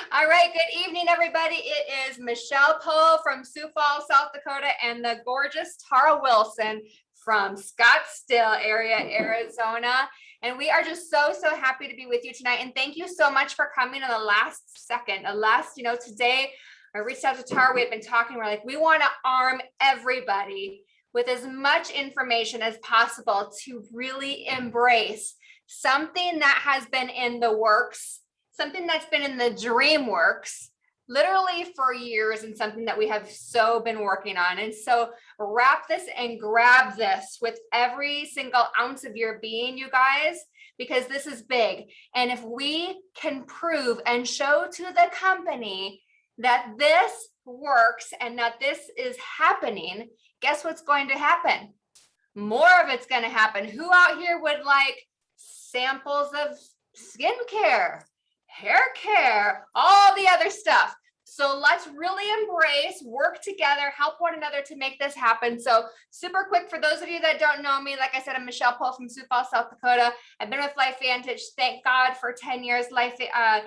All right, good evening, everybody. It is Michelle Poe from Sioux Falls, South Dakota, and the gorgeous Tara Wilson from Scottsdale area, Arizona. And we are just so happy to be with you tonight. And thank you so much for coming on the last second. Today I reached out to Tara. We had been talking. We're like, we want to arm everybody with as much information as possible to really embrace something that has been in the works, something that's been in the dream works literally for years, and something that we have so been working on. And so wrap this and grab this with every single ounce of your being, you guys, because this is big. And if we can prove and show to the company that this works and that this is happening, guess what's going to happen? More of it's going to happen. Who out here would like samples of skincare, hair care, all the other stuff? So let's really embrace, work together, help one another to make this happen. So super quick, for those of you that don't know me, like I said, I'm Michelle Poe from Sioux Falls, South Dakota. I've been with LifeVantage, thank God, for 10 years. Tara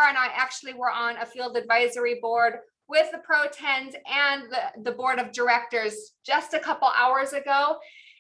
and I actually were on a field advisory board with the Pro 10s and the board of directors just a couple hours ago.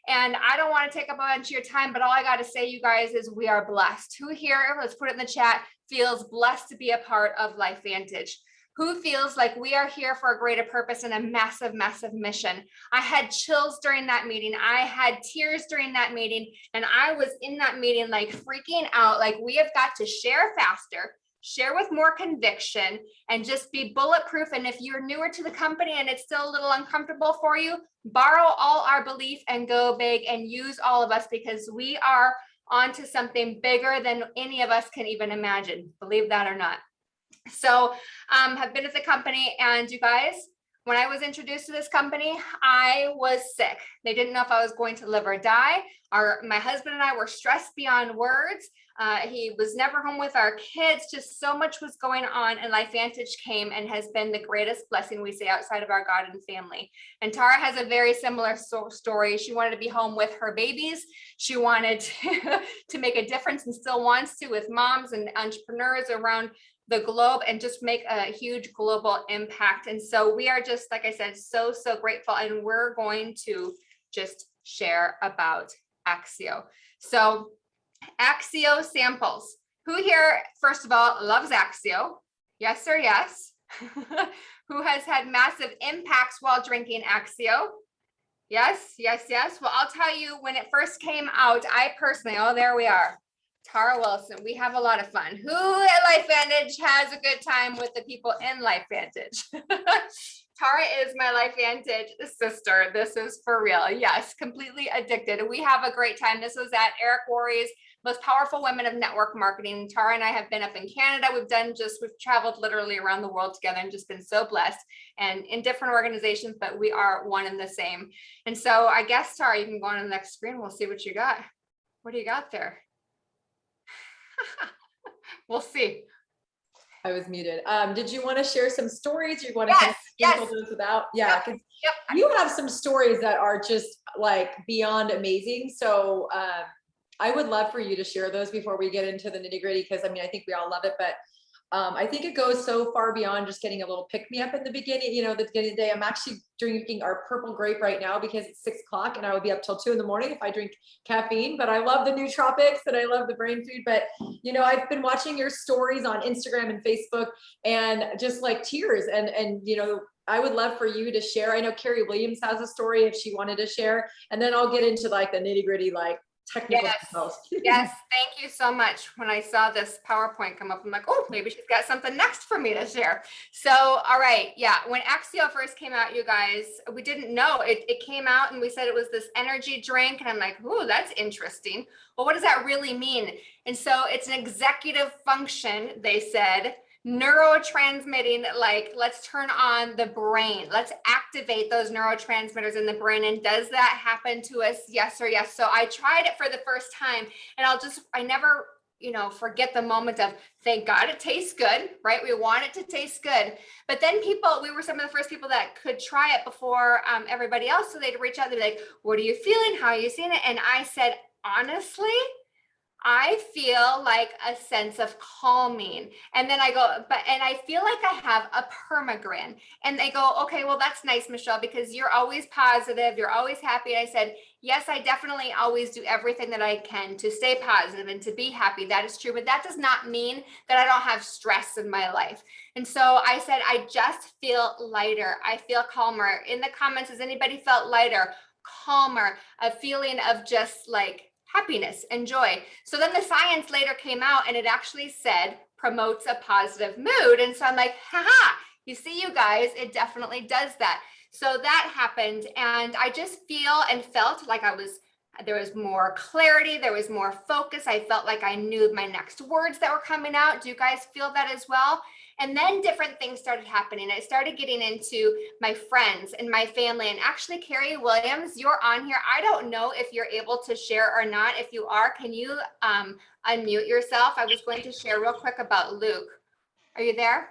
And I don't want to take up a bunch of your time, but all I got to say, you guys, is we are blessed. Who here, let's put it in the chat, feels blessed to be a part of LifeVantage? Who feels like we are here for a greater purpose and a massive, massive mission? I had chills during that meeting. I had tears during that meeting. And I was in that meeting like freaking out, like we have got to share faster, share with more conviction, and just be bulletproof. And if you're newer to the company and it's still a little uncomfortable for you, borrow all our belief and go big and use all of us, because we are onto something bigger than any of us can even imagine, believe that or not. So have been at the company, and you guys, when I was introduced to this company, I was sick. They didn't know if I was going to live or die. My husband and I were stressed beyond words. He was never home with our kids. Just so much was going on, and LifeVantage came and has been the greatest blessing, we say, outside of our God and family. And Tara has a very similar story. She wanted to be home with her babies. She wanted to make a difference, and still wants to, with moms and entrepreneurs around the globe, and just make a huge global impact. And so we are just, like I said, so grateful. And we're going to just share about Axio. So Axio samples. Who here, first of all, loves Axio? Yes or yes? Who has had massive impacts while drinking Axio? Yes. Well, I'll tell you, when it first came out, I personally, oh, there we are. Tara Wilson, we have a lot of fun. Who at LifeVantage has a good time with the people in LifeVantage? Tara is my LifeVantage sister. This is for real. Yes, completely addicted. We have a great time. This was at Eric Worre's Most Powerful Women of Network Marketing. Tara and I have been up in Canada. We've traveled literally around the world together and just been so blessed, and in different organizations, but we are one and the same. And so I guess, Tara, you can go on to the next screen. We'll see what you got. What do you got there? We'll see. I was muted. Did you want to share some stories? You want to yes. those without? Yeah, yep. You have some stories that are just like beyond amazing. So I would love for you to share those before we get into the nitty gritty, because I mean, I think we all love it, but I think it goes so far beyond just getting a little pick-me-up in the beginning. You know, the beginning of the day, I'm actually drinking our purple grape right now because it's 6 o'clock and I would be up till 2 in the morning if I drink caffeine. But I love the nootropics and I love the brain food. But, you know, I've been watching your stories on Instagram and Facebook, and just like tears. And you know, I would love for you to share. I know Carrie Williams has a story if she wanted to share. And then I'll get into like the nitty-gritty, like technical details. Yes, thank you so much. When I saw this PowerPoint come up, I'm like, oh, maybe she's got something next for me to share. So, all right, yeah, when Axio first came out, you guys, we didn't know. It came out and we said it was this energy drink, and I'm like, ooh, that's interesting. Well, what does that really mean? And so it's an executive function, they said, neurotransmitting, like let's turn on the brain, let's activate those neurotransmitters in the brain. And does that happen to us? Yes or yes. So I tried it for the first time, and I never, forget the moment of, thank God it tastes good, right? We want it to taste good. But then we were some of the first people that could try it before everybody else. So they'd reach out, they'd be like, what are you feeling? How are you seeing it? And I said, honestly, I feel like a sense of calming. And then I go, and I feel like I have a permagrin. And they go, okay, well, that's nice, Michelle, because you're always positive. You're always happy. And I said, yes, I definitely always do everything that I can to stay positive and to be happy. That is true. But that does not mean that I don't have stress in my life. And so I said, I just feel lighter. I feel calmer. In the comments, has anybody felt lighter, calmer, a feeling of just like happiness and joy? So then the science later came out and it actually said promotes a positive mood. And so I'm like, haha, you see, you guys, it definitely does that. So that happened. And I just feel and felt like there was more clarity. There was more focus. I felt like I knew my next words that were coming out. Do you guys feel that as well? And then different things started happening. I started getting into my friends and my family. And actually, Carrie Williams, you're on here. I don't know if you're able to share or not. If you are, can you unmute yourself? I was going to share real quick about Luke. Are you there?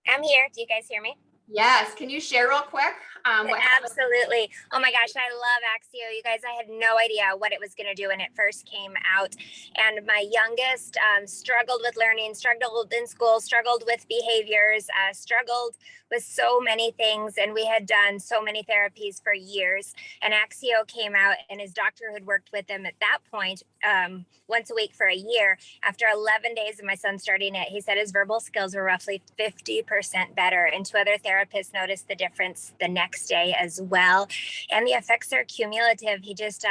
I'm here. Do you guys hear me? Yes. Can you share real quick? Absolutely. Oh my gosh, I love Axio. You guys, I had no idea what it was going to do when it first came out. And my youngest struggled with learning, struggled in school, struggled with behaviors, struggled with so many things. And we had done so many therapies for years. And Axio came out, and his doctor had worked with him at that point once a week for a year. After 11 days of my son starting it, he said his verbal skills were roughly 50% better. And two other therapists noticed the difference the next day as well. And the effects are cumulative. He just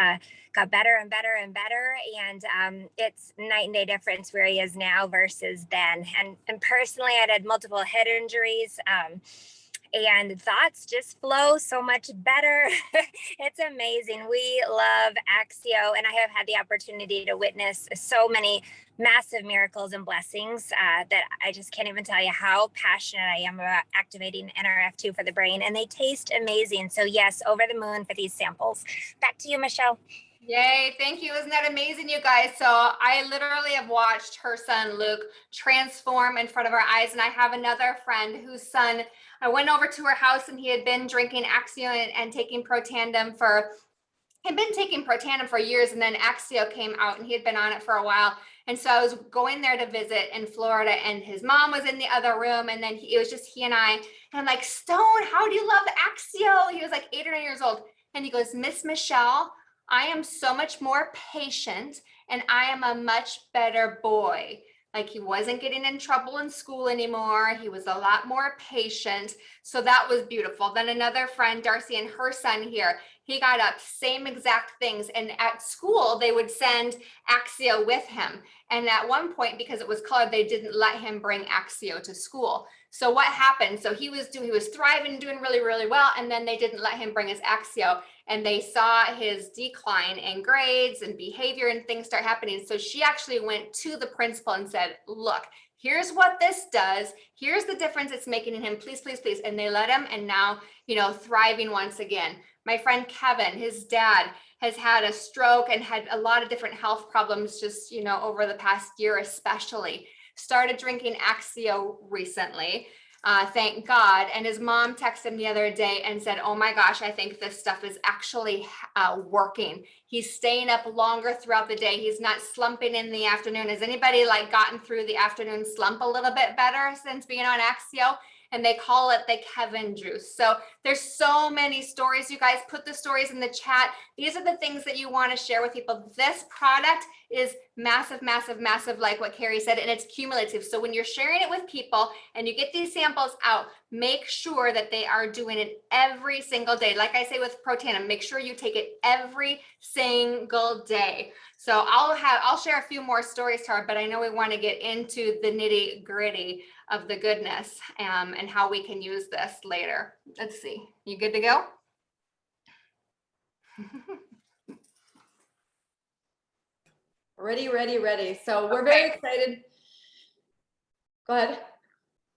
got better and better and better. And it's night and day difference where he is now versus then. And personally, I'd had multiple head injuries. And thoughts just flow so much better. It's amazing. We love Axio, and I have had the opportunity to witness so many massive miracles and blessings that I just can't even tell you how passionate I am about activating NRF2 for the brain. And they taste amazing. So yes, over the moon for these samples. Back to you, Michelle. Yay, thank you. Isn't that amazing, you guys? So I literally have watched her son, Luke, transform in front of our eyes. And I have another friend whose son, I went over to her house and he had been drinking Axio and taking Protandim for years. And then Axio came out and he had been on it for a while. And so I was going there to visit in Florida, and his mom was in the other room. And then it was just he and I. And I'm like, Stone, how do you love Axio? He was like 8 or 9 years old. And he goes, Miss Michelle, I am so much more patient and I am a much better boy. Like, he wasn't getting in trouble in school anymore. He was a lot more patient. So that was beautiful. Then another friend, Darcy, and her son here, he got up, same exact things. And at school, they would send Axio with him. And at one point, because it was colored, they didn't let him bring Axio to school. So what happened? So he was thriving, doing really, really well. And then they didn't let him bring his Axio. And they saw his decline in grades and behavior and things start happening. So she actually went to the principal and said, look, here's what this does. Here's the difference it's making in him. Please, please, please. And they let him. And now, thriving once again. My friend Kevin, his dad, has had a stroke and had a lot of different health problems just, over the past year, especially. Started drinking Axio recently. Thank God. And his mom texted him the other day and said, oh my gosh, I think this stuff is actually working. He's staying up longer throughout the day. He's not slumping in the afternoon. Has anybody gotten through the afternoon slump a little bit better since being on Axio? And they call it the Kevin juice. So there's so many stories. You guys put the stories in the chat. These are the things that you want to share with people. This product is massive, massive, massive, like what Carrie said, and it's cumulative. So when you're sharing it with people and you get these samples out, make sure that they are doing it every single day. Like I say with Protandim, make sure you take it every single day. So I'll share a few more stories, Tara, but I know we want to get into the nitty gritty of the goodness and how we can use this later. Let's see. You good to go? Ready. So we're very excited. Go ahead.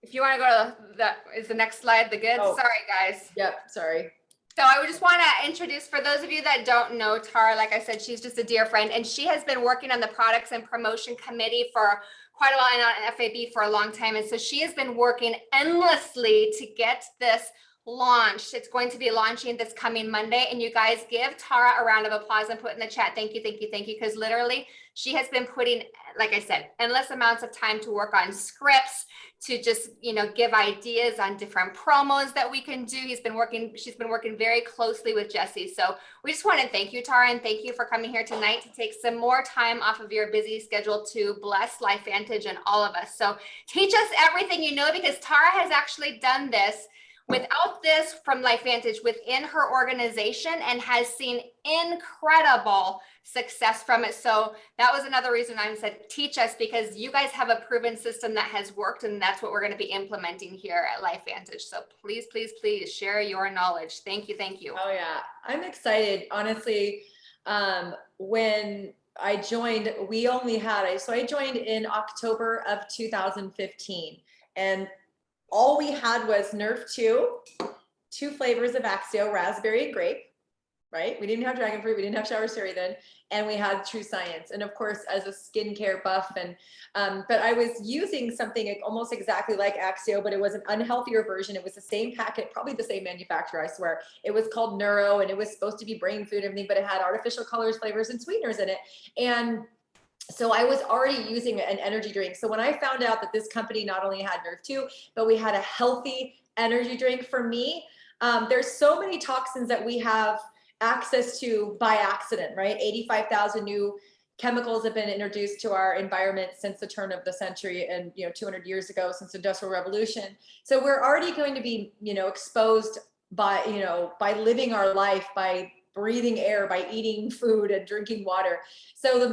If you want to go to is the next slide the good? Oh. Sorry, guys. Yep, sorry. So I would just want to introduce, for those of you that don't know Tara, like I said, she's just a dear friend, and she has been working on the products and promotion committee for quite a while, and on FAB for a long time. And so she has been working endlessly to get this launched. It's going to be launching this coming Monday. And you guys give Tara a round of applause and put in the chat. Thank you, thank you, thank you. Because literally she has been putting, like I said, endless amounts of time to work on scripts, to just, give ideas on different promos that we can do. She's been working very closely with Jesse. So we just want to thank you, Tara, and thank you for coming here tonight to take some more time off of your busy schedule to bless LifeVantage and all of us. So teach us everything you know, because Tara has actually done this without this from LifeVantage within her organization and has seen incredible success from it. So that was another reason I said, teach us, because you guys have a proven system that has worked, and that's what we're going to be implementing here at LifeVantage. So please, please, please share your knowledge. Thank you. Thank you. Oh yeah, I'm excited. Honestly, when I joined, we only had, I joined in October of 2015, and all we had was Nerf 2 flavors of Axio, raspberry and grape, right? We didn't have dragon fruit, we didn't have shower cherry then, and we had True Science. And of course, as a skincare buff, and but I was using something almost exactly like Axio, but it was an unhealthier version. It was the same packet, probably the same manufacturer, I swear. It was called Neuro, and it was supposed to be brain food and everything, but it had artificial colors, flavors, and sweeteners in it. And so I was already using an energy drink. So when I found out that this company not only had Nerf 2, but we had a healthy energy drink, for me, there's so many toxins that we have access to by accident, right? 85,000 new chemicals have been introduced to our environment since the turn of the century, and 200 years ago, since the Industrial Revolution. So we're already going to be exposed by by living our life, by breathing air, by eating food and drinking water. So the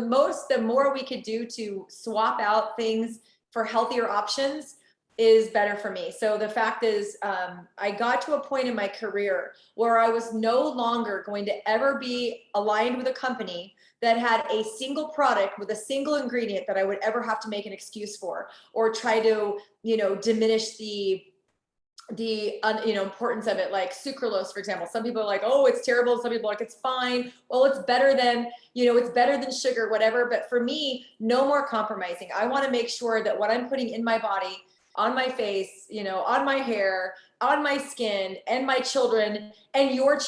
more we could do to swap out things for healthier options is better for me. So the fact is, I got to a point in my career where I was no longer going to ever be aligned with a company that had a single product with a single ingredient that I would ever have to make an excuse for, or try to, diminish the importance of it. Like sucralose, for example. Some people are like, oh, it's terrible. Some people are like, it's fine. Well, it's better than, it's better than sugar, whatever. But for me, no more compromising. I want to make sure that what I'm putting in my body, on my face, on my hair, on my skin, and my children and your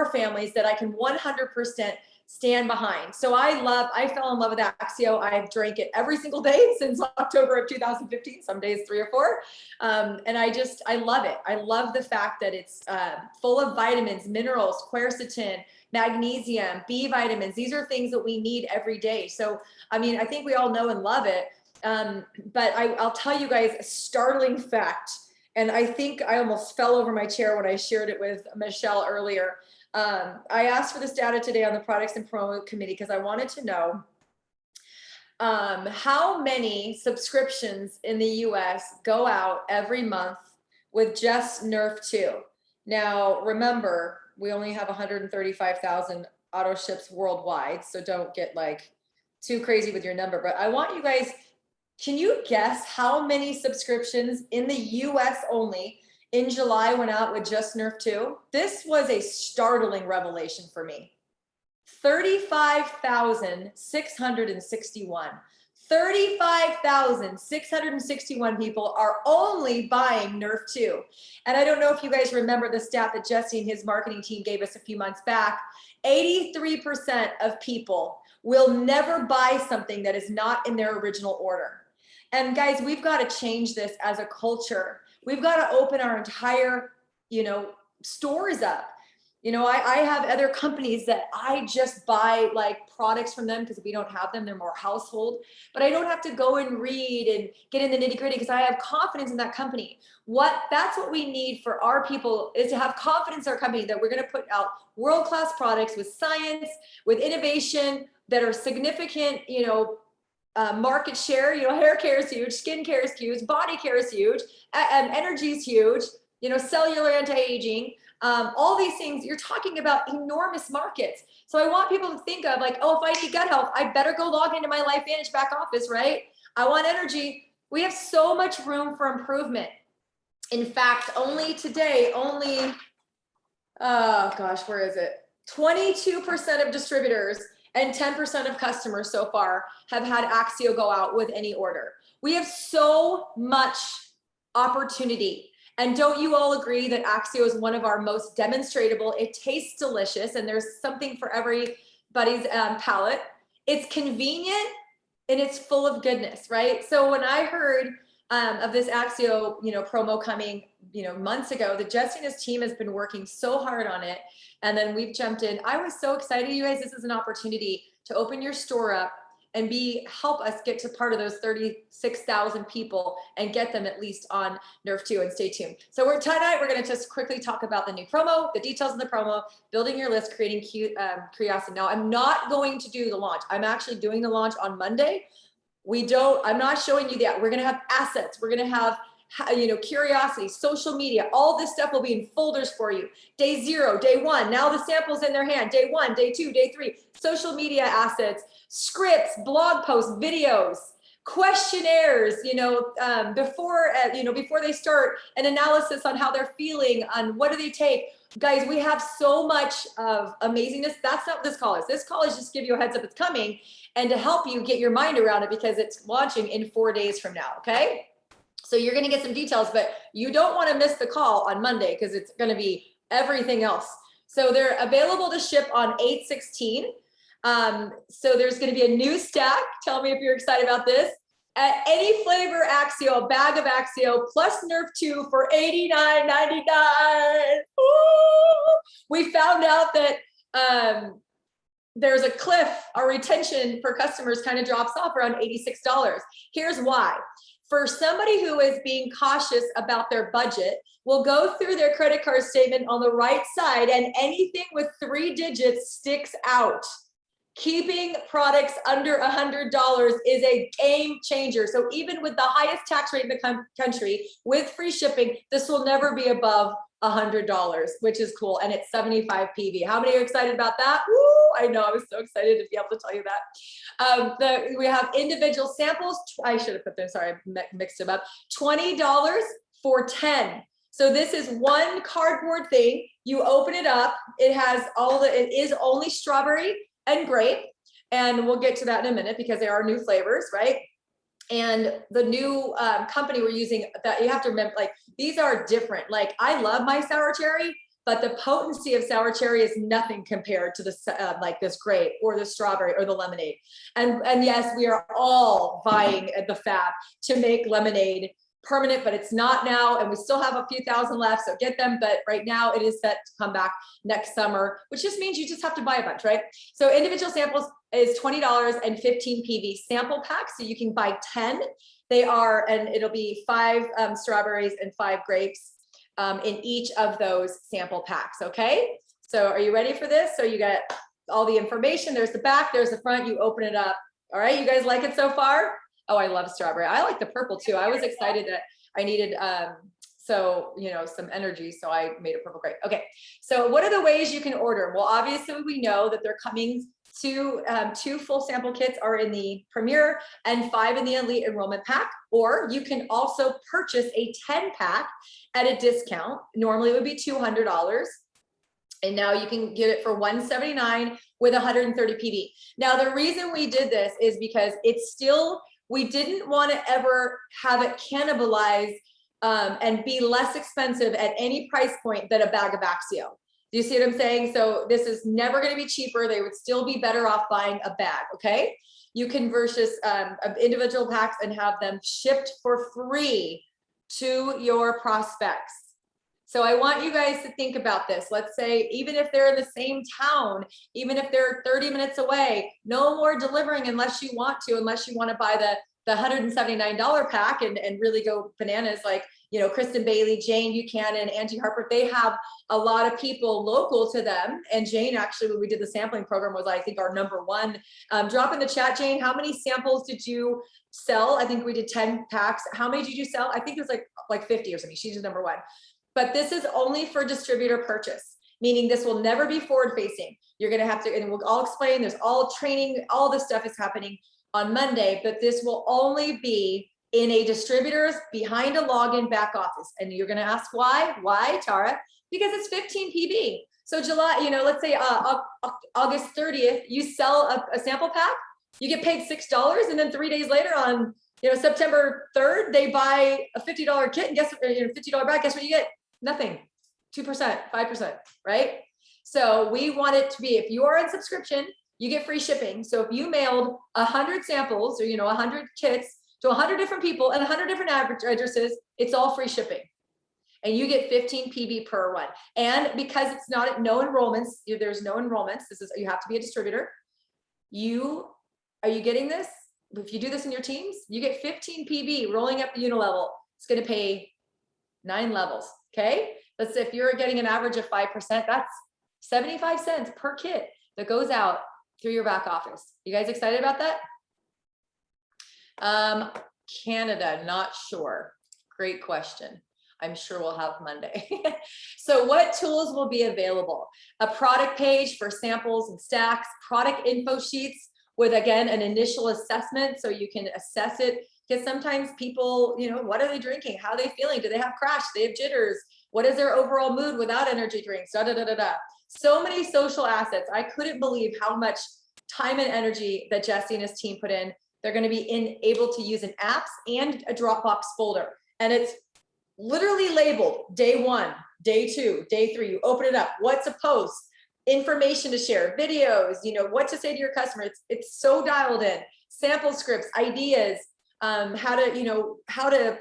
families, that I can 100% stand behind. So I fell in love with Axio. I've drank it every single day since October of 2015, some days 3 or 4. And I love it. I love the fact that it's full of vitamins, minerals, quercetin, magnesium, B vitamins. These are things that we need every day. So, I think we all know and love it. But I'll tell you guys a startling fact. And I think I almost fell over my chair when I shared it with Michelle earlier. I asked for this data today on the products and promo committee because I wanted to know how many subscriptions in the US go out every month with just Nerf 2. Now, remember, we only have 135,000 auto ships worldwide, so don't get too crazy with your number. But I want you guys, can you guess how many subscriptions in the US only in July went out with just Nerf 2? This was a startling revelation for me. 35,661. 35,661 people are only buying Nerf 2. And I don't know if you guys remember the stat that Jesse and his marketing team gave us a few months back. 83% of people will never buy something that is not in their original order. And guys, we've got to change this as a culture. We've got to open our entire, stores up. I have other companies that I just buy products from them because we don't have them. They're more household, but I don't have to go and read and get in the nitty gritty because I have confidence in that company. That's what we need for our people, is to have confidence in our company that we're going to put out world-class products with science, with innovation that are significant, market share. Hair care is huge, skin care is huge, body care is huge, energy is huge, cellular anti-aging, all these things. You're talking about enormous markets. So I want people to think of if I need gut health, I better go log into my LifeVantage back office, right? I want energy. We have so much room for improvement. In fact, only today, where is it? 22% of distributors and 10% of customers so far have had Axio go out with any order. We have so much opportunity. And don't you all agree that Axio is one of our most demonstratable? It tastes delicious, and there's something for everybody's palate. It's convenient and it's full of goodness, right? So when I heard of this Axio, promo coming, months ago, that Jesse and his team has been working so hard on it, and then we've jumped in. I was so excited, you guys. This is an opportunity to open your store up and help us get to part of those 36,000 people and get them at least on Nerf 2, and stay tuned. So tonight we're going to just quickly talk about the new promo, the details of the promo, building your list, creating curiosity. Now, I'm not going to do the launch. I'm actually doing the launch on Monday. I'm not showing you that. We're going to have assets. We're going to have curiosity, social media, all this stuff will be in folders for you. Day 0, day 1, now the sample's in their hand. Day 1, day 2, day 3, social media assets, scripts, blog posts, videos, questionnaires, before they start, an analysis on how they're feeling, on what do they take. Guys, we have so much of amazingness. That's not what this call is. This call is just give you a heads up it's coming, and to help you get your mind around it, because it's launching in 4 days from now, okay? So you're going to get some details, but you don't want to miss the call on Monday, because it's going to be everything else. So they're available to ship on 8/16. So there's going to be a new stack. Tell me if you're excited about this. At any flavor Axio, a bag of Axio plus Nerf 2 for $89.99. We found out that there's a cliff. Our retention for customers kind of drops off around $86. Here's why. For somebody who is being cautious about their budget, we'll go through their credit card statement on the right side, and anything with 3 digits sticks out. Keeping products under $100 is a game changer. So even with the highest tax rate in the country, with free shipping, this will never be above $100, which is cool. And it's 75 PV. How many are excited about that? Woo! I know, I was so excited to be able to tell you that. We have individual samples. I should have put them, sorry, I mixed them up. $20 for 10. So this is one cardboard thing. You open it up. It has it is only strawberry and grape. And we'll get to that in a minute, because there are new flavors, right? And the new company we're using, that you have to remember, like, these are different. Like, I love my sour cherry, but the potency of sour cherry is nothing compared to the like this grape or the strawberry or the lemonade. And yes, we are all vying at the fab to make lemonade permanent, but it's not now, and we still have a few thousand left, so get them. But right now it is set to come back next summer, which just means you just have to buy a bunch, right? So individual samples is $20 and 15 PV sample packs, so you can buy 10. They are, and it'll be 5 strawberries and 5 grapes in each of those sample packs, okay? So are you ready for this? So you got all the information. There's the back, there's the front, you open it up. All right, you guys like it so far? Oh, I love strawberry. I like the purple too. I was excited that I needed some energy, so I made a purple grape. Okay, so what are the ways you can order? Well, obviously we know that they're coming to 2 full sample kits are in the Premier and 5 in the Elite Enrollment Pack, or you can also purchase a 10 pack at a discount. Normally it would be $200. And now you can get it for $179 with 130 PV. Now, the reason we did this is because we didn't want to ever have it cannibalize and be less expensive at any price point than a bag of Axio. Do you see what I'm saying? So this is never going to be cheaper. They would still be better off buying a bag, okay? You can purchase individual packs and have them shipped for free to your prospects. So I want you guys to think about this. Let's say, even if they're in the same town, even if they're 30 minutes away, no more delivering unless you want to buy the $179 pack and really go bananas, like, Kristen Bailey, Jane Buchanan, Angie Harper. They have a lot of people local to them. And Jane, actually, when we did the sampling program, was, I think, our #1. Drop in the chat, Jane, how many samples did you sell? I think we did 10 packs. How many did you sell? I think it was like 50 or something. She's #1. But this is only for distributor purchase, meaning this will never be forward facing. You're going to have to, and we'll all explain, there's all training, all this stuff is happening on Monday, but this will only be in a distributor's behind a login back office. And you're going to ask why? Why, Tara? Because it's 15 PV. So July, let's say August 30th, you sell a sample pack, you get paid $6, and then 3 days later on September 3rd, they buy a $50 kit and guess what, $50 bag, guess what you get? Nothing, 2%, 5%, right? So we want it to be, if you are on subscription, you get free shipping. So if you mailed 100 samples or, 100 kits to 100 different people and 100 different addresses, it's all free shipping. And you get 15 PB per one. And because it's not no enrollments, there's no enrollments. You have to be a distributor. Are you getting this? If you do this in your teams, you get 15 PB rolling up the unilevel. It's going to pay 9 levels. Okay. Let's say if you're getting an average of 5%, that's 75 cents per kit that goes out through your back office. You guys excited about that? Canada, not sure. Great question. I'm sure we'll have Monday. So what tools will be available? A product page for samples and stacks, product info sheets with, again, an initial assessment so you can assess it. Because sometimes people, what are they drinking? How are they feeling? Do they have crash? Do they have jitters? What is their overall mood without energy drinks? Da, da, da, da, da. So many social assets. I couldn't believe how much time and energy that Jesse and his team put in. They're going to be able to use an apps and a Dropbox folder. And it's literally labeled day 1, day 2, day 3. You open it up. What's a post? Information to share, videos, what to say to your customer. It's so dialed in. Sample scripts, ideas, how to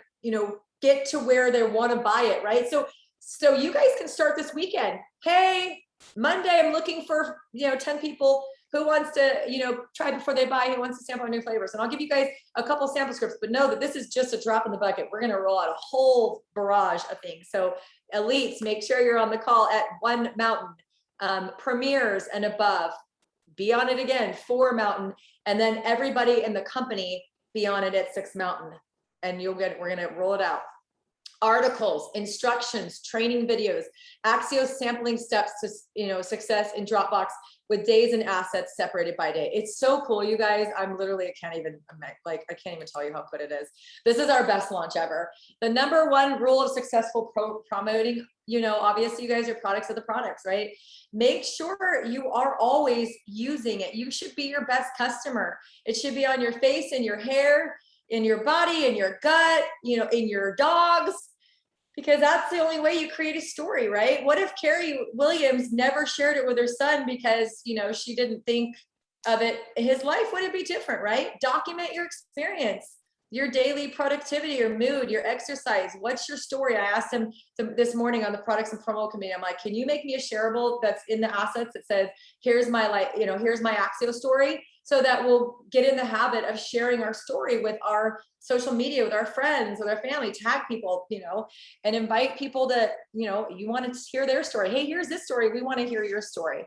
get to where they want to buy it, right? So you guys can start this weekend. Hey, Monday, I'm looking for 10 people who wants to try before they buy, who wants to sample our new flavors. And I'll give you guys a couple sample scripts, but know that this is just a drop in the bucket. We're going to roll out a whole barrage of things. So elites, make sure you're on the call at 1 Mountain. Premiers and above, be on it again, 4 Mountain, and then everybody in the company be on it at 6 Mountain, and we're going to roll it out. Articles, instructions, training videos, Axio sampling steps to success in Dropbox with days and assets separated by day. It's so cool, you guys. I can't even tell you how good it is. This is our best launch ever. The number 1 rule of successful promoting, obviously you guys are products of the products, right? Make sure you are always using it. You should be your best customer. It should be on your face, in your hair, in your body, in your gut, in your dogs, because that's the only way you create a story, right? What if Carrie Williams never shared it with her son because, she didn't think of it? His life would be different, right? Document your experience, your daily productivity, your mood, your exercise. What's your story? I asked him this morning on the products and promo committee. I'm like, can you make me a shareable that's in the assets that says, here's my here's my Axio story, so that we'll get in the habit of sharing our story with our social media, with our friends, with our family, tag people, and invite people that, you want to hear their story. Hey, here's this story. We want to hear your story.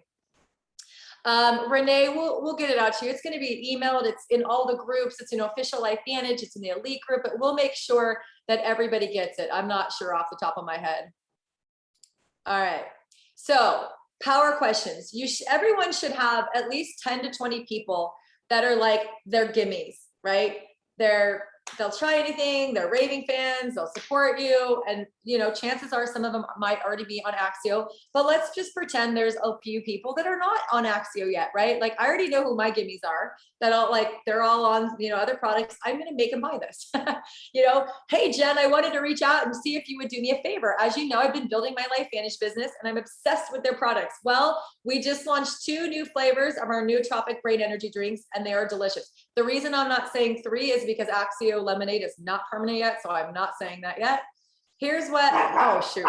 Renee, we'll get it out to you. It's going to be emailed. It's in all the groups. It's in Official Life Manage. It's in the elite group, but we'll make sure that everybody gets it. I'm not sure off the top of my head. All right. So power questions. Everyone should have at least 10 to 20 people that are like their gimmies, right? They'll try anything. They're raving fans. They'll support you. And, chances are some of them might already be on Axio, but let's just pretend there's a few people that are not on Axio yet, right? Like, I already know who my gimmies are, they're all on, other products. I'm going to make them buy this. Hey, Jen, I wanted to reach out and see if you would do me a favor. As you know, I've been building my Life Vantage business and I'm obsessed with their products. Well, we just launched 2 new flavors of our new Tropic Brain Energy drinks, and they are delicious. The reason I'm not saying 3 is because Axio lemonade is not permanent yet, so I'm not saying that yet. Here's what, oh shoot,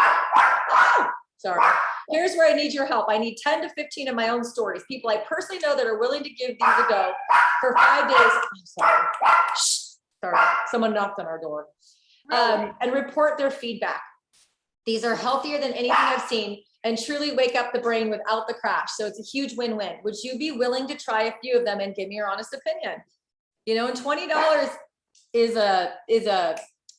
sorry. Here's where I need your help. I need 10 to 15 of my own stories, people I personally know that are willing to give these a go for 5 days. I'm sorry, someone knocked on our door. And report their feedback. These are healthier than anything I've seen and truly wake up the brain without the crash. So it's a huge win-win. Would you be willing to try a few of them and give me your honest opinion? And $20 is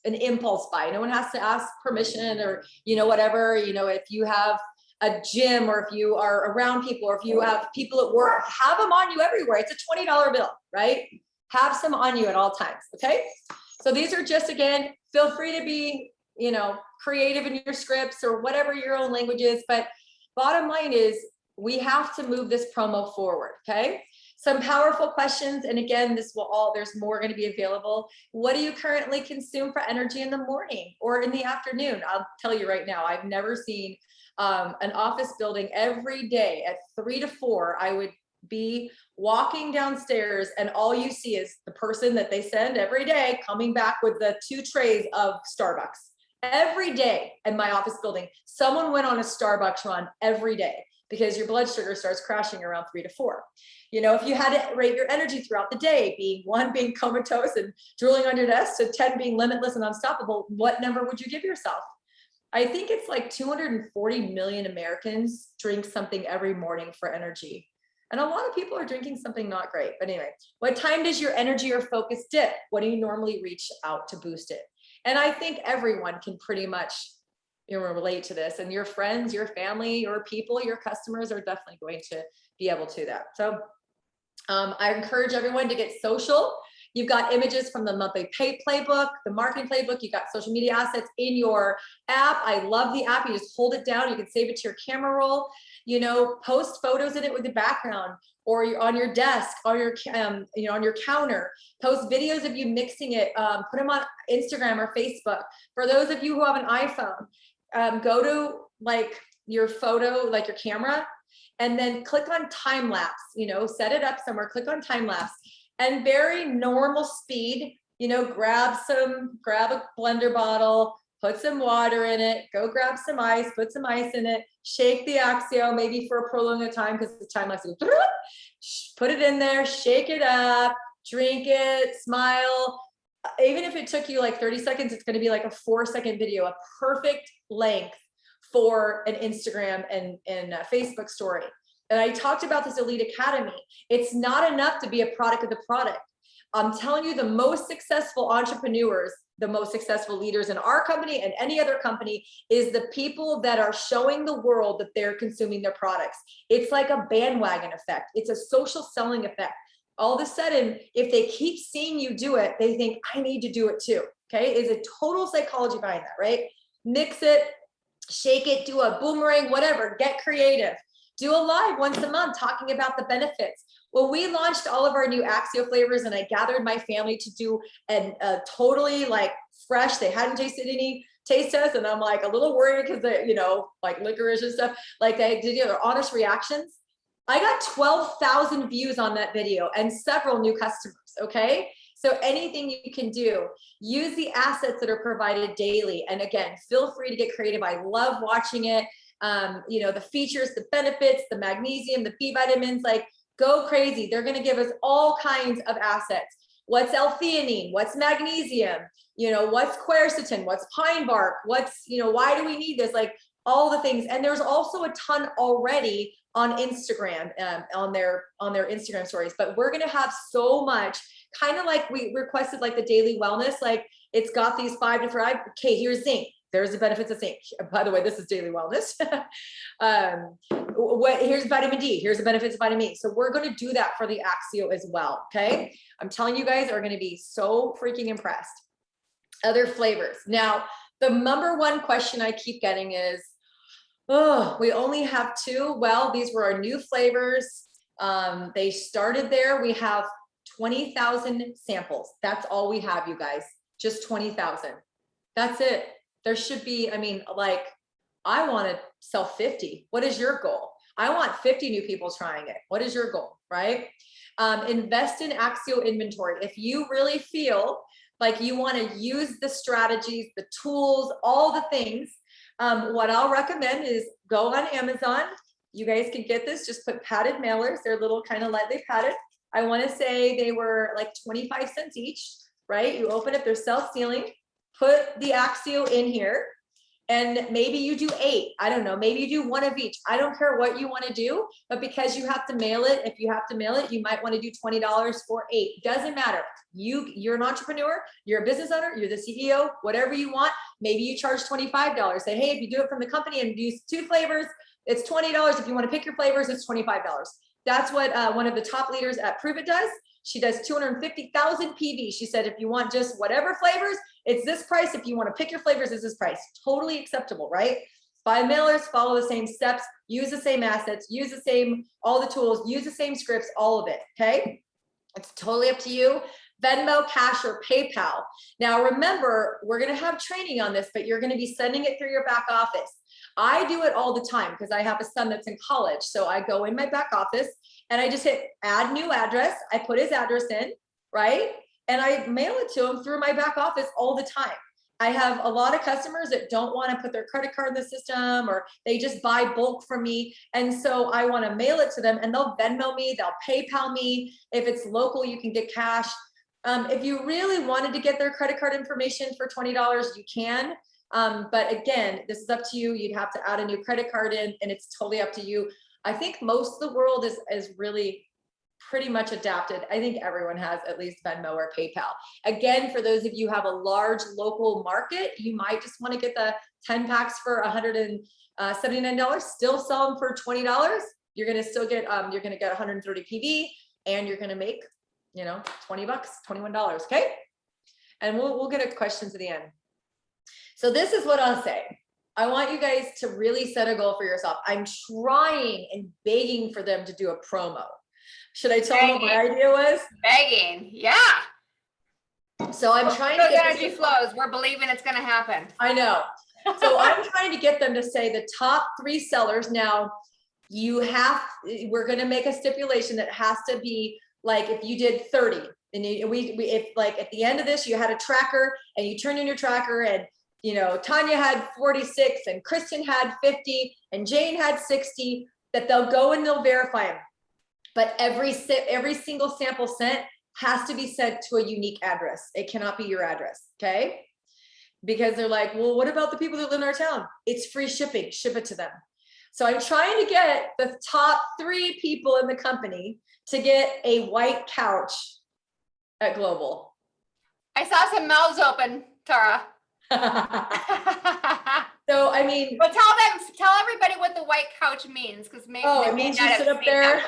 an impulse buy. No one has to ask permission or, whatever, if you have a gym or if you are around people or if you have people at work, have them on you everywhere. It's a $20 bill, right? Have some on you at all times. Okay. So these are just, again, feel free to be, creative in your scripts or whatever your own language is. But bottom line is we have to move this promo forward. Okay. Some powerful questions. And again, there's more going to be available. What do you currently consume for energy in the morning or in the afternoon? I'll tell you right now, I've never seen an office building every day at 3 to 4. I would be walking downstairs and all you see is the person that they send every day coming back with the 2 trays of Starbucks. Every day in my office building, someone went on a Starbucks run every day because your blood sugar starts crashing around 3 to 4. If you had to rate your energy throughout the day, being comatose and drooling on your desk to 10 being limitless and unstoppable, what number would you give yourself? I think it's like 240 million Americans drink something every morning for energy. And a lot of people are drinking something not great. But anyway, what time does your energy or focus dip? What do you normally reach out to boost it? And I think everyone can pretty much relate to this, and your friends, your family, your people, your customers are definitely going to be able to that. So I encourage everyone to get social. You've got images from the monthly pay playbook, the marketing playbook. You've got social media assets in your app. I love the app. You just hold it down. You can save it to your camera roll, post photos in it with the background, or you're on your desk, or your, on your counter, post videos of you mixing it, put them on Instagram or Facebook. For those of you who have an iPhone, go to your photo, like your camera, and then click on time lapse, set it up somewhere, click on time lapse, and very normal speed, grab a blender bottle, put some water in it, go grab some ice, put some ice in it, shake the Axio, maybe for a prolonged time because the time lapse is, put it in there, shake it up, drink it, smile. Even if it took you like 30 seconds, it's going to be like a 4-second video, a perfect length for an Instagram and a Facebook story. And I talked about this Elite Academy. It's not enough to be a product of the product. I'm telling you, the most successful entrepreneurs, the most successful leaders in our company and any other company is the people that are showing the world that they're consuming their products. It's like a bandwagon effect. It's a social selling effect. All of a sudden, if they keep seeing you do it, they think, I need to do it too. Okay, it's a total psychology behind that, right? Mix it, shake it, do a boomerang, whatever, get creative. Do a live once a month talking about the benefits. Well, we launched all of our new Axio flavors and I gathered my family to do a totally fresh, they hadn't tasted any taste test. And I'm like a little worried because they, licorice and stuff, they did their honest reactions. I got 12,000 views on that video and several new customers, okay? So anything you can do, use the assets that are provided daily. And again, feel free to get creative. I love watching it. The features, the benefits, the magnesium, the B vitamins, go crazy. They're going to give us all kinds of assets. What's L-theanine? What's magnesium? What's quercetin? What's pine bark? What's, why do we need this? All the things. And there's also a ton already on Instagram, on their Instagram stories, but we're going to have so much, kind of like we requested, the daily wellness, it's got these 5 to 5. Okay, here's zinc. There's the benefits of zinc. By the way, this is daily wellness. Here's vitamin D. Here's the benefits of vitamin E. So we're going to do that for the Axio as well. Okay. I'm telling you guys are going to be so freaking impressed. Other flavors. Now, the number one question I keep getting is, oh, we only have 2. Well, these were our new flavors. They started there. We have 20,000 samples. That's all we have, you guys. Just 20,000. That's it. There should be, I want to sell 50. What is your goal? I want 50 new people trying it. What is your goal, right? Invest in Axio inventory. If you really feel like you want to use the strategies, the tools, all the things, what I'll recommend is go on Amazon. You guys can get this, just put padded mailers. They're little kind of lightly padded. I want to say they were 25 cents each, right? You open it, they're self-sealing. Put the Axio in here and maybe you do 8. I don't know. Maybe you do 1 of each. I don't care what you want to do, but because you have to mail it, if you have to mail it, you might want to do $20 for 8. Doesn't matter. You're an entrepreneur, you're a business owner, you're the CEO, whatever you want. Maybe you charge $25. Say, hey, if you do it from the company and use 2 flavors, it's $20. If you want to pick your flavors, it's $25. That's what one of the top leaders at Prove It does. She does 250,000 PV. She said, if you want just whatever flavors, it's this price. If you want to pick your flavors, it's this price. Totally acceptable, right? Buy mailers, follow the same steps. use the same assets, use the same, all the tools, use the same scripts, all of it, okay? It's totally up to you. Venmo, Cash, or PayPal. Now remember, we're gonna have training on this, but you're gonna be sending it through your back office. I do it all the time because I have a son that's in college. So I go in my back office and I just hit add new address. I put his address in, right? And I mail it to him through my back office all the time. I have a lot of customers that don't want to put their credit card in the system, or they just buy bulk from me. And so I want to mail it to them, and they'll Venmo me, they'll PayPal me. If it's local, you can get cash. If you really wanted to get their credit card information for $20, you can. But again, this is up to you. You'd have to add a new credit card in, and it's totally up to you. I think most of the world is really pretty much adapted. I think everyone has at least Venmo or PayPal. Again, for those of you who have a large local market, you might just want to get the 10 packs for $179, still sell them for $20. You're going to still get, you're going to get 130 PV, and you're going to make, you know, 20 bucks, $21. Okay. And we'll get a questions at the end. So this is what I'll say. I want you guys to really set a goal for yourself. I'm trying and begging for them to do a promo. Should I tell them what my idea was? Begging, yeah. So I'm trying to Those get energy flows. We're believing it's going to happen. I know. So I'm trying to get them to say the top 3 sellers. Now we're going to make a stipulation that has to be like, if you did 30 and if like at the end of this, you had a tracker and you turned in your tracker, and you know, Tanya had 46 and Kristen had 50 and Jane had 60, that they'll go and they'll verify them. But every single sample sent has to be sent to a unique address. It cannot be your address, okay? Because they're like, well, what about the people that live in our town? It's free shipping, ship it to them. So I'm trying to get the top 3 people in the company to get a white couch at Global. I saw some mouths open, Tara. So, I mean, but tell everybody what the white couch means, because maybe it means you sit up there.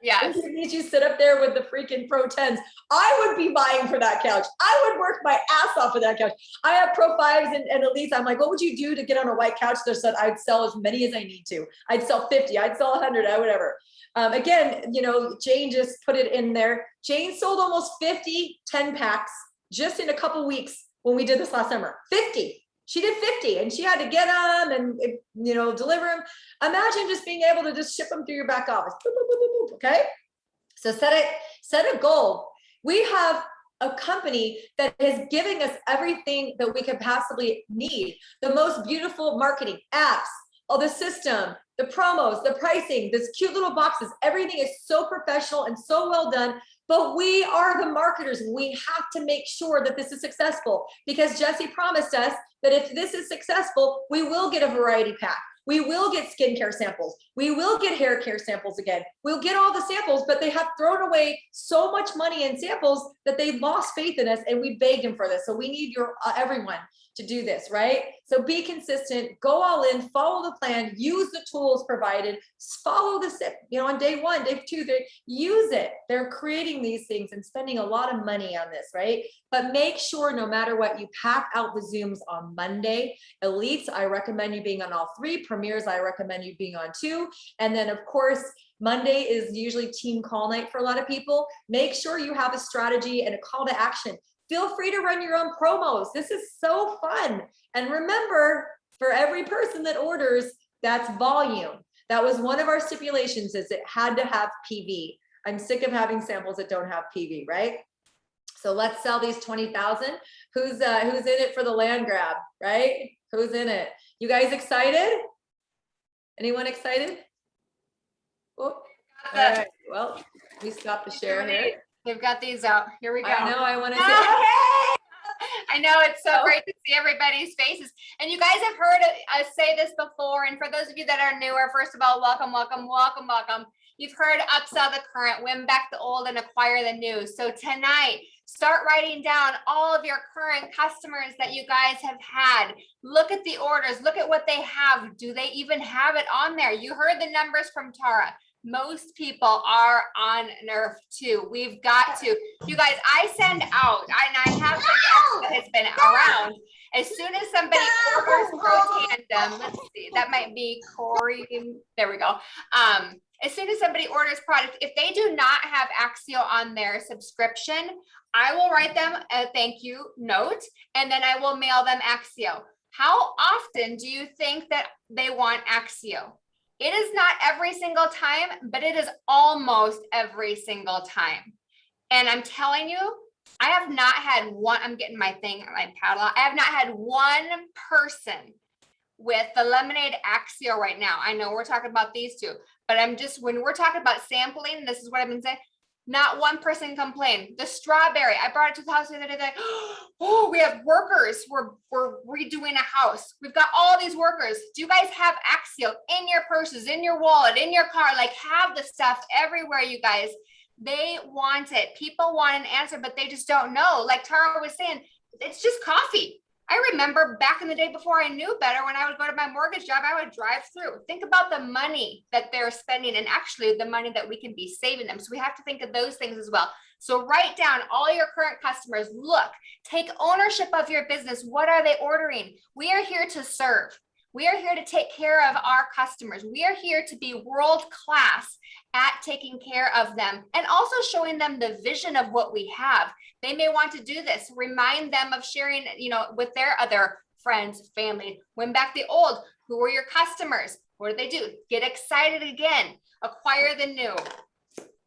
Yes. It means you sit up there with the freaking Pro 10s. I would be buying for that couch. I would work my ass off for that couch. I have Pro 5s and Elites. I'm like, what would you do to get on a white couch? There said I'd sell as many as I need to. I'd sell 50. I'd sell 100. Whatever. Again, you know, Jane just put it in there. Jane sold almost 50 10 packs just in a couple weeks when we did this last summer. 50. She did 50, and she had to get them and, you know, deliver them. Imagine just being able to just ship them through your back office. Boop, boop, boop, boop, boop, okay. So set a goal. We have a company that is giving us everything that we could possibly need. The most beautiful marketing apps, all the system, the promos, the pricing, this cute little boxes, everything is so professional and so well done. But we are the marketers. We have to make sure that this is successful, because Jesse promised us that if this is successful, we will get a variety pack. We will get skincare samples. We will get hair care samples again. We'll get all the samples, but they have thrown away so much money in samples that they lost faith in us, and we begged them for this. So we need your everyone to do this, right? So be consistent, go all in, follow the plan, use the tools provided, follow the step, you know, on day 1, day 2, use it. They're creating these things and spending a lot of money on this, right? But make sure no matter what, you pack out the Zooms on Monday. Elites, I recommend you being on all 3. Premieres, I recommend you being on 2. And then of course, Monday is usually team call night for a lot of people. Make sure you have a strategy and a call to action. Feel free to run your own promos. This is so fun. And remember, for every person that orders, that's volume. That was one of our stipulations, is it had to have PV. I'm sick of having samples that don't have PV, right? So let's sell these 20,000. Who's in it for the land grab, right? Who's in it? You guys excited? Anyone excited? Oh, all right. Well, we stop the share here. They've got these out. Here we go. I know. I want to say, hey! I know, it's so great to see everybody's faces. And you guys have heard us say this before. And for those of you that are newer, first of all, welcome, welcome, welcome, welcome. You've heard upsell the current, win back the old, and acquire the new. So tonight, start writing down all of your current customers that you guys have had. Look at the orders. Look at what they have. Do they even have it on there? You heard the numbers from Tara. most people are on Nerf too. We've got to, you guys, I send out, I have that has been around. As soon as somebody orders Pro Tandem, let's see, that might be Corey. There we go. As soon as somebody orders product, if they do not have Axio on their subscription, I will write them a thank you note, and then I will mail them Axio. How often do you think that they want Axio? It is not every single time, but it is almost every single time. And I'm telling you, I have not had one, I'm getting my thing, my paddle. I have not had one person with the lemonade Axio right now. I know we're talking about these two, but I'm just, when we're talking about sampling, this is what I've been saying. Not one person complained. The strawberry, I brought it to the house the other day. Like, oh, we have workers. We're redoing a house. We've got all these workers. Do you guys have Axio in your purses, in your wallet, in your car? Like, have the stuff everywhere, you guys. They want it. People want an answer, but they just don't know. Like Tara was saying, it's just coffee. I remember back in the day before I knew better, when I would go to my mortgage job, I would drive through. Think about the money that they're spending and actually the money that we can be saving them. So we have to think of those things as well. So write down all your current customers. Look, take ownership of your business. What are they ordering? We are here to serve. We are here to take care of our customers. We are here to be world-class at taking care of them and also showing them the vision of what we have. They may want to do this. Remind them of sharing, with their other friends, family. Win back the old. Who are your customers? What do they do? Get excited again. Acquire the new.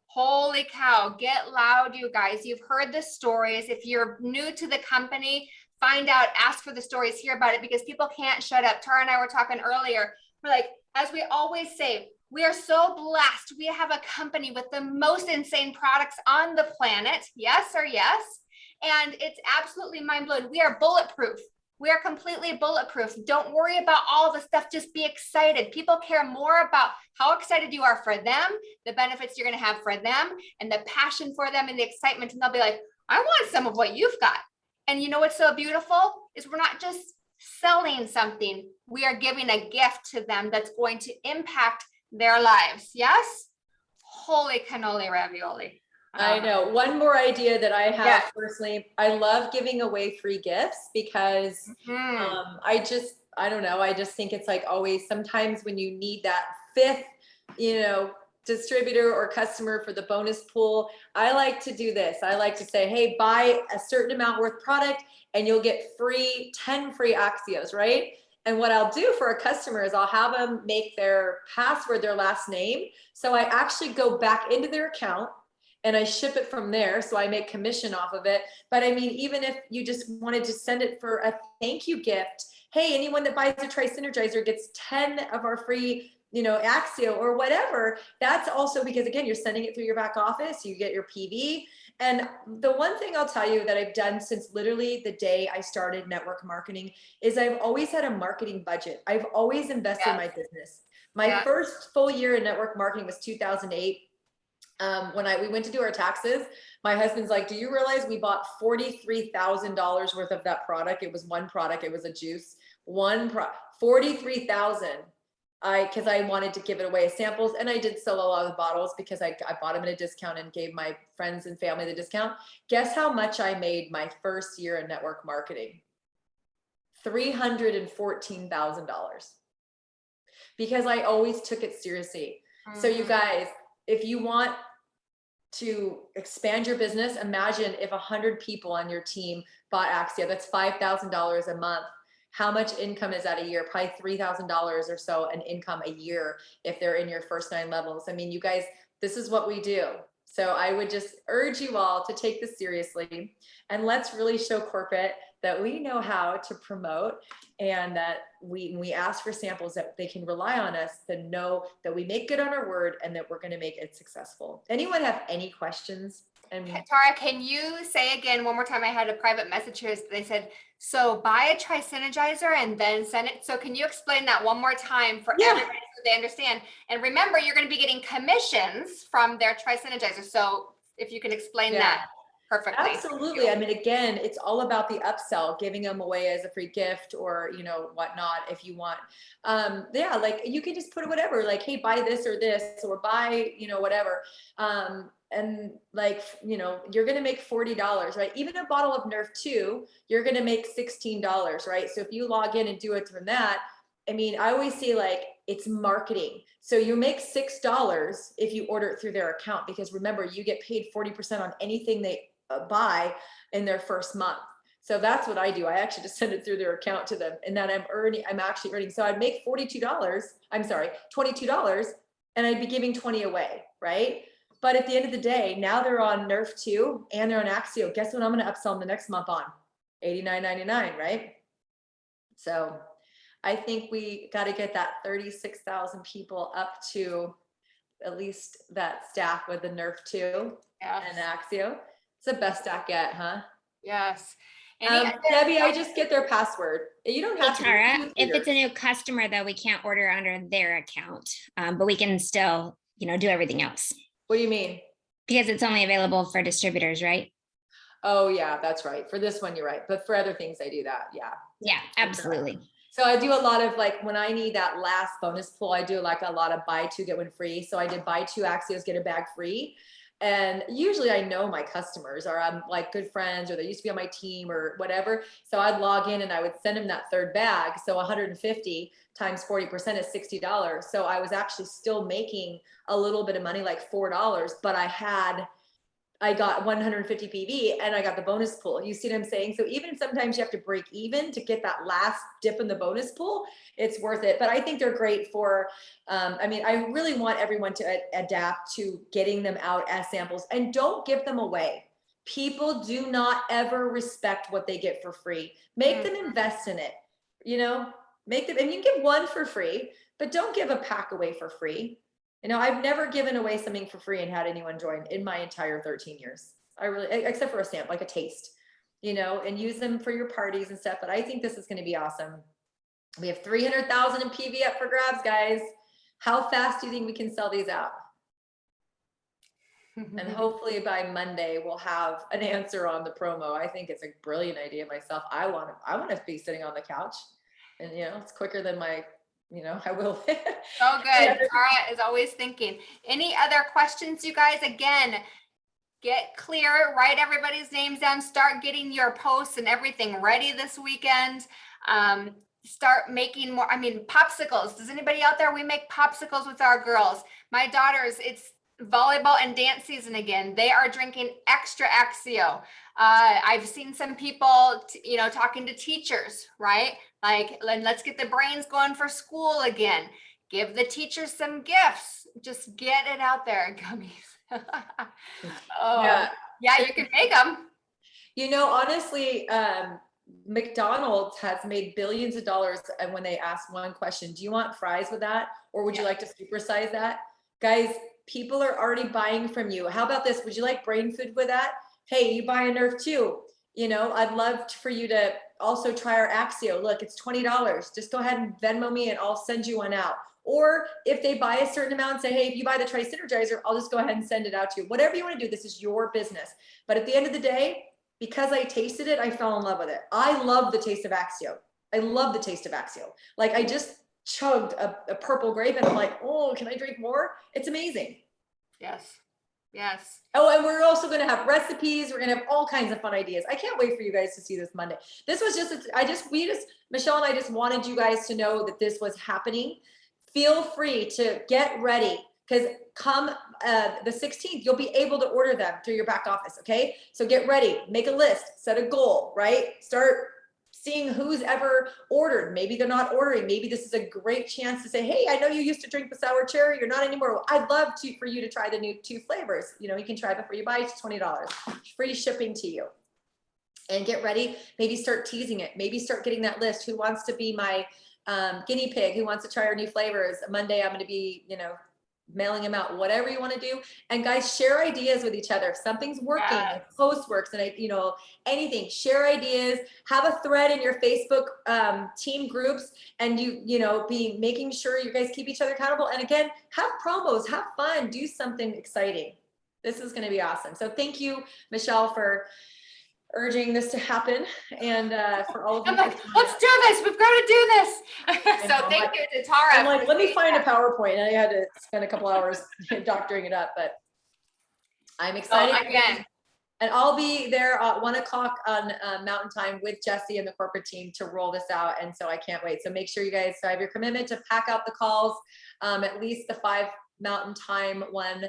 Holy cow, get loud, you guys. You've heard the stories. If you're new to the company, find out, ask for the stories, hear about it, because people can't shut up. Tara and I were talking earlier. We're like, as we always say, we are so blessed. We have a company with the most insane products on the planet. Yes or yes? And it's absolutely mind-blowing. We are bulletproof. We are completely bulletproof. Don't worry about all the stuff. Just be excited. People care more about how excited you are for them, the benefits you're going to have for them, and the passion for them and the excitement. And they'll be like, I want some of what you've got. And you know what's so beautiful is we're not just selling something. We are giving a gift to them that's going to impact their lives. Yes? Holy cannoli ravioli. I know. One more idea that I have personally, I love giving away free gifts because I don't know. I just think it's like always, sometimes when you need that fifth, distributor or customer for the bonus pool, I like to do this. I like to say, hey, buy a certain amount worth product and you'll get 10 free Axios, right? And what I'll do for a customer is I'll have them make their password their last name. So I actually go back into their account and I ship it from there. So I make commission off of it. But I mean, even if you just wanted to send it for a thank you gift, hey, anyone that buys a Tri-Synergizer gets 10 of our free, Axio or whatever. That's also because, again, you're sending it through your back office, you get your PV. And the one thing I'll tell you that I've done since literally the day I started network marketing is I've always had a marketing budget. I've always invested in my business. My first full year in network marketing was 2008. When we went to do our taxes, my husband's like, do you realize we bought $43,000 worth of that product? It was one product. It was a juice. $43,000. Because I wanted to give it away as samples, and I did sell a lot of the bottles because I bought them at a discount and gave my friends and family the discount. Guess how much I made my first year in network marketing? $314,000. Because I always took it seriously. Mm-hmm. So you guys, if you want to expand your business, imagine if 100 people on your team bought Axio, that's $5,000 a month. How much income is that a year? Probably $3,000 or so an income a year if they're in your first 9 levels. I mean, you guys, this is what we do. So I would just urge you all to take this seriously, and let's really show corporate that we know how to promote, and that we ask for samples that they can rely on us to know that we make good on our word and that we're going to make it successful. Anyone have any questions? And Tara, can you say again one more time? I had a private message here. They said, so buy a Tri-Synergizer and then send it. So can you explain that one more time for everybody so they understand? And remember, you're going to be getting commissions from their Tri-Synergizer. So if you can explain that perfectly. Absolutely. I mean, again, it's all about the upsell, giving them away as a free gift or, you know, whatnot, if you want. Yeah, like you can just put whatever, like, hey, buy this or buy, you know, whatever. And like, you know, you're going to make $40, right? Even a bottle of Nerf 2, you're going to make $16, right? So if you log in and do it from that, I mean, I always say like it's marketing. So you make $6 if you order it through their account, because remember, you get paid 40% on anything they buy in their first month. So that's what I do. I actually just send it through their account to them, and that I'm actually earning. So I'd make $42. I'm sorry, $22, and I'd be giving 20 away, right? But at the end of the day, now they're on Nerf 2 and they're on Axio. Guess what I'm going to upsell them the next month on? $89.99, right? So I think we got to get that 36,000 people up to at least that stack with the Nerf 2 and Axio. It's the best stack yet, huh? Yes. Debbie, I just get their password. You don't have to. Tara, if it's a new customer, though, we can't order under their account, but we can still, you know, do everything else What do you mean? because it's only available for distributors, right? Oh yeah, that's right. For this one, you're right. But for other things, I do that. Yeah. Yeah, absolutely. So I do a lot of like, when I need that last bonus pull, I do like a lot of buy two, get one free. So I did buy two Axios, get a bag free. And usually I know my customers, or I'm like good friends, or they used to be on my team or whatever. So I'd log in and I would send them that third bag. So 150 times 40% is $60. So I was actually still making a little bit of money, like $4, but I got 150 PV and I got the bonus pool. You see what I'm saying? So even sometimes you have to break even to get that last dip in the bonus pool, it's worth it. But I think they're great for, I mean, I really want everyone to adapt to getting them out as samples, and don't give them away. People do not ever respect what they get for free. Make them invest in it, you know, make them, and you can give one for free, but don't give a pack away for free. You know, I've never given away something for free and had anyone join in my entire 13 years. I really, except for a stamp, like a taste, you know, and use them for your parties and stuff. But I think this is going to be awesome. We have 300,000 in PV up for grabs, guys. How fast do you think we can sell these out? And hopefully by Monday we'll have an answer on the promo. I think it's a brilliant idea myself. I want to be sitting on the couch, and you know, it's quicker than my, you know, I will. So good. Tara is always thinking. Any other questions, you guys? Again, get clear, write everybody's names down, start getting your posts and everything ready this weekend. Start making more, I mean, popsicles. Does anybody out there? We make popsicles with our girls. My daughters, it's volleyball and dance season again. They are drinking extra Axio. I've seen some people, you know, talking to teachers, right? Like, let's get the brains going for school again. Give the teachers some gifts. Just get it out there, gummies. Oh, yeah, you can make them. You know, honestly, McDonald's has made billions of dollars, and when they ask one question, do you want fries with that? Or would you like to supersize that? Guys, people are already buying from you. How about this? Would you like brain food with that? Hey, you buy a Nerf 2. You know, I'd love for you to also try our Axio. Look, it's $20. Just go ahead and Venmo me and I'll send you one out. Or if they buy a certain amount and say, hey, if you buy the Tri-Synergizer, I'll just go ahead and send it out to you. Whatever you want to do, this is your business. But at the end of the day, because I tasted it, I fell in love with it. I love the taste of Axio. I love the taste of Axio. Like, I just chugged a purple grape and I'm like, oh, can I drink more? It's amazing. Yes. Yes. Oh, and we're also going to have recipes. We're going to have all kinds of fun ideas. I can't wait for you guys to see this Monday. This was just, Michelle and I just wanted you guys to know that this was happening. Feel free to get ready, because come the 16th, you'll be able to order them through your back office. Okay. So get ready, make a list, set a goal, right? Start seeing who's ever ordered. Maybe they're not ordering. Maybe this is a great chance to say, hey, I know you used to drink the sour cherry. You're not anymore. Well, I'd love for you to try the new 2 flavors. You know, you can try before you buy. It's $20, free shipping to you. And get ready. Maybe start teasing it. Maybe start getting that list. Who wants to be my guinea pig? Who wants to try our new flavors? Monday, I'm going to be, you know, mailing them out, whatever you want to do. And guys, share ideas with each other. If something's working, if post works, and you know, anything, share ideas, have a thread in your Facebook team groups, and you know, be making sure you guys keep each other accountable. And again, have promos, have fun, do something exciting. This is going to be awesome. So thank you, Michelle, for urging this to happen, and for all of you. I'm like, let's do this. We've got to do this. So know, thank you to Tara. I'm like, let me find a PowerPoint, and I had to spend a couple hours doctoring it up, but I'm excited. Again, And I'll be there at 1 o'clock on Mountain Time with Jesse and the corporate team to roll this out. And so I can't wait. So make sure you guys have your commitment to pack out the calls, at least the 5 Mountain Time one.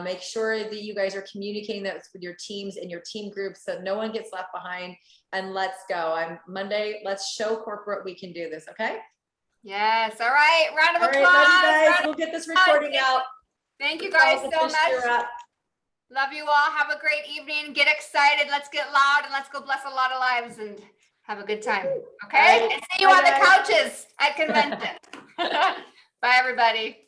Make sure that you guys are communicating that with your teams and your team groups so no one gets left behind. And let's go. Monday, let's show corporate we can do this, okay? yes. All right. Round of All applause. right, love you guys. Round We'll get this recording out. Thank you guys so much. much. Love you all. Have a great evening. Get excited. Let's get loud and let's go bless a lot of lives and have a good time. Okay? Right. And see you Bye, on the guys. couches at convention. Bye, everybody.